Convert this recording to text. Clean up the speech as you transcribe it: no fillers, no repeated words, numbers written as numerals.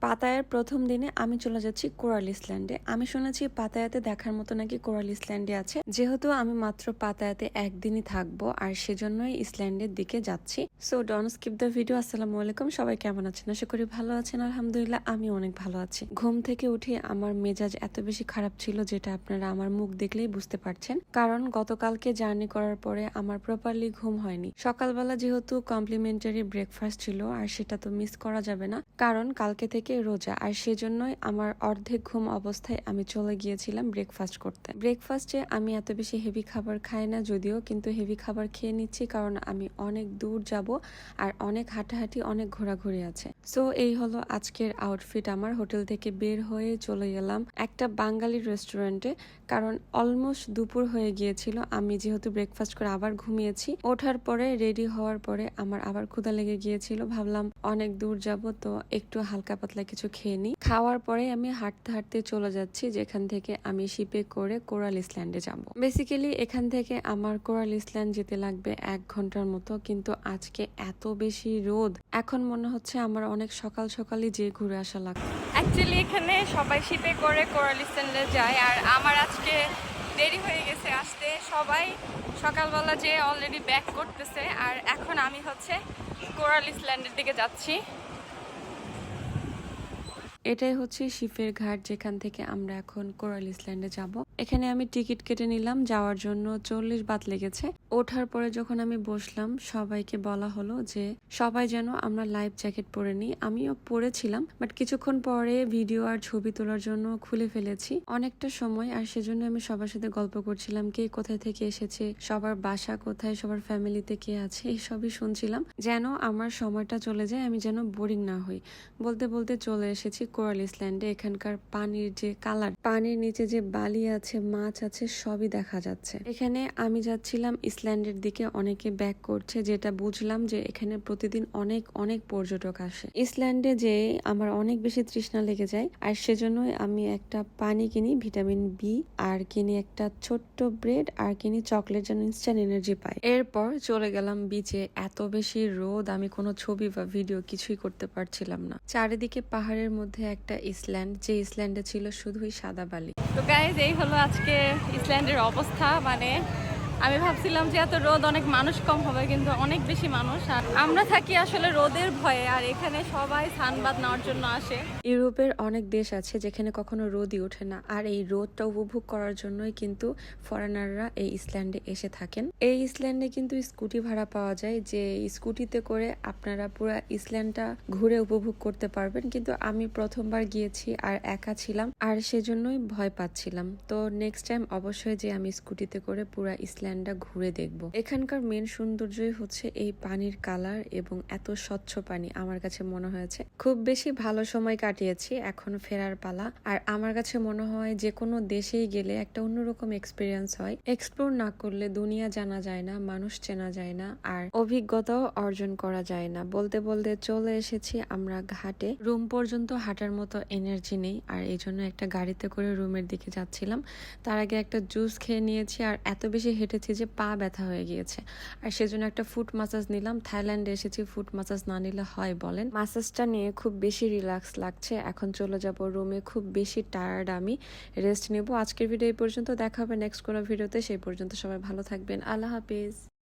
পাতায়ার প্রথম দিনে আমি চলে যাচ্ছি কোরাল ইসল্যান্ডে। আমি শুনেছি পাতায়াতে দেখার মতো নাকি কোরাল ইসল্যান্ডে আছে। যেহেতু আমি মাত্র পাতায়াতে একদিনই থাকবো আর সেজন্যই ইসল্যান্ডের দিকে যাচ্ছি। So don't skip the video. আসসালামু আলাইকুম, সবাই কেমন আছেন? আশা করি ভালো আছেন। আলহামদুলিল্লাহ আমি অনেক ভালো আছি। ঘুম থেকে উঠে আমার মেজাজ এত বেশি খারাপ ছিল যেটা আপনারা আমার মুখ দেখলেই বুঝতে পারছেন, কারণ গতকালকে জার্নি করার পরে আমার প্রপারলি ঘুম হয়নি। সকালবেলা যেহেতু কমপ্লিমেন্টারি ব্রেকফাস্ট ছিল আর সেটা তো মিস করা যাবে না, কারণ কালকে থেকে রোজা, আর সেজন্যই আমার অর্ধেক ঘুম অবস্থায় আমি চলে গিয়েছিলাম ব্রেকফাস্ট করতে। ব্রেকফাস্টে আমি এত বেশি হেভি খাবার খাই না যদিও, কিন্তু হেভি খাবার খেয়ে নিচ্ছি কারণ আমি অনেক দূর যাব আর অনেক হাঁটাহাঁটি, অনেক ঘোরাঘুরি আছে। সো এই হলো আজকের আউটফিট আমার। হোটেল থেকে বের হয়ে চলে গেলাম একটা বাঙালি রেস্টুরেন্টে, কারণ অলমোস্ট দুপুর হয়ে গিয়েছিল। আমি যেহেতু ব্রেকফাস্ট করে আবার ঘুমিয়েছি, ওঠার পরে রেডি হওয়ার পরে আমার আবার ক্ষুধা লেগে গিয়েছিল। ভাবলাম অনেক দূর যাব তো একটু হালকা পাতলা কিছু খেয়ে নিই। খাওয়ার পরে আমি হাঁটতে হাঁটতে চলে যাচ্ছি যেখান থেকে আমি শিপে করে কোরাল ইসল্যান্ডে যাব। বেসিক্যালি এখান থেকে আমার কোরাল ইসল্যান্ড যেতে লাগবে 1 ঘন্টার মতো, কিন্তু আজকে এত বেশি রোদ, এখন মনে হচ্ছে আমার অনেক সকাল সকালই যে ঘুরে আসা লাগবে। অ্যাকচুয়ালি এখানে সবাই শিপে করে কোরাল ইসল্যান্ডে যায়, আর আমার আজকে দেরি হয়ে গেছে আসতে। সবাই সকালবেলা যে অলরেডি ব্যাক করতেছে, আর এখন আমি হচ্ছে কোরাল ইসল্যান্ডের দিকে যাচ্ছি। এটাই হচ্ছে শিপের ঘাট যেখান থেকে আমরা এখন কোরাল ইসল্যান্ডে যাব। এখানে আমি টিকিট কেটে নিলাম, যাওয়ার জন্য 40 বাত লেগেছে। ওঠার পরে যখন আমি বসলাম সবাইকে বলা হলো যে সবাই যেন আমরা লাইফ জ্যাকেট পরে নিই। আমিও পরেছিলাম, বাট কিছুক্ষণ পরে ভিডিও আর ছবি তোলার জন্য খুলে ফেলেছি অনেকটা সময়, আর সেজন্য আমি সবার সাথে গল্প করছিলাম, কে কোথায় থেকে এসেছে, সবার বাসা কোথায়, সবার ফ্যামিলিতে কে আছে, এইসবই শুনছিলাম যেন আমার সময়টা চলে যায়, আমি যেন বোরিং না হই। বলতে বলতে চলে এসেছি কোরাল ইসল্যান্ডে। এখানকার পানির যে কালার, পানির নিচে যে বালি আছে, মাছ আছে, সবই দেখা যাচ্ছে। এখানে আমি যাচ্ছিলাম ইসল্যান্ডের দিকে, অনেকে ব্যাক করছে, যেটা বুঝলাম যে এখানে প্রতিদিন অনেক অনেক পর্যটক আসে। ইসল্যান্ডে যে আমার অনেক বেশি তৃষ্ণা লেগে যায়, আর সেজন্যই আমি একটা পানি কিনি, ভিটামিন বি, আর কিনি একটা ছোট্ট ব্রেড, আর কিনি চকলেট, যেন ইনস্ট্যান্ট এনার্জি পাই। এরপর চলে গেলাম বিচে। এত বেশি রোদ, আমি কোনো ছবি বা ভিডিও কিছুই করতে পারছিলাম না। চারিদিকে পাহাড়ের মধ্যে একটা ইসল্যান্ড, যে ইসল্যান্ডে ছিল শুধুই সাদা বালি। তো গাইজ এই হলো আজকে ইসল্যান্ডের অবস্থা। মানে আমি ভাবছিলাম যে এত রোদ অনেক মানুষ কম হবে, কিন্তু অনেক বেশি মানুষ। আর আমরা থাকি আসলে রোদের ভয়ে, আর এখানে সবাই সানবাদ নেওয়ার জন্য আসে। ইউরোপের অনেক দেশ আছে যেখানে কখনো রোদই ওঠে না, আর এই রোদটা উপভোগ করার জন্যই কিন্তু ফরেনাররা এই ইসল্যান্ডে এসে থাকেন। এই ইসল্যান্ডে কিন্তু স্কুটি ভাড়া পাওয়া যায়, যে স্কুটিতে করে আপনারা পুরো ইসল্যান্ডটা ঘুরে উপভোগ করতে পারবেন। কিন্তু আমি প্রথমবার গিয়েছি আর একা ছিলাম, আর সেজন্যই ভয় পাচ্ছিলাম। তো নেক্সট টাইম অবশ্যই যে আমি স্কুটিতে করে পুরো ইসল্যান্ডটা ঘুরে দেখব। এখানকার মেন সৌন্দর্যই হচ্ছে এই পানির কালার এবং এত স্বচ্ছ পানি। আমার কাছে মনে হয়েছে খুব বেশি ভালো সময় কাটিয়েছি, এখন ফেরার পালা। আর আমার কাছে মনে হয় যে কোনো দেশেই গেলে একটা অন্যরকম এক্সপিরিয়েন্স হয়। এক্সপ্লোর না করলে দুনিয়া জানা যায় না, মানুষ চেনা যায় না, আর অভিজ্ঞতাও অর্জন করা যায় না। বলতে বলতে চলে এসেছি আমরা ঘাটে। রুম পর্যন্ত হাঁটার মতো এনার্জি নেই, আর এই জন্য একটা গাড়িতে করে রুমের দিকে যাচ্ছিলাম। তার আগে একটা জুস খেয়ে নিয়েছি, আর এত বেশি হেঁটেছি যে পা ব্যথা হয়ে গিয়েছে, আর সেজন্য একটা ফুট মাসাজ নিলাম। থাইল্যান্ডে এসেছি, ফুট মাসাজ না নিলে হয় বলেন? মাসাজটা নিয়ে খুব বেশি রিল্যাক্স লাগছে। এখন চলে যাব রুমে, খুব বেশি টায়ার্ড, আমি রেস্ট নেব। আজকের ভিডিও এই পর্যন্ত, দেখা হবে নেক্সট কোনো ভিডিওতে। সেই পর্যন্ত সবাই ভালো থাকবেন। আল্লাহ হাফিজ।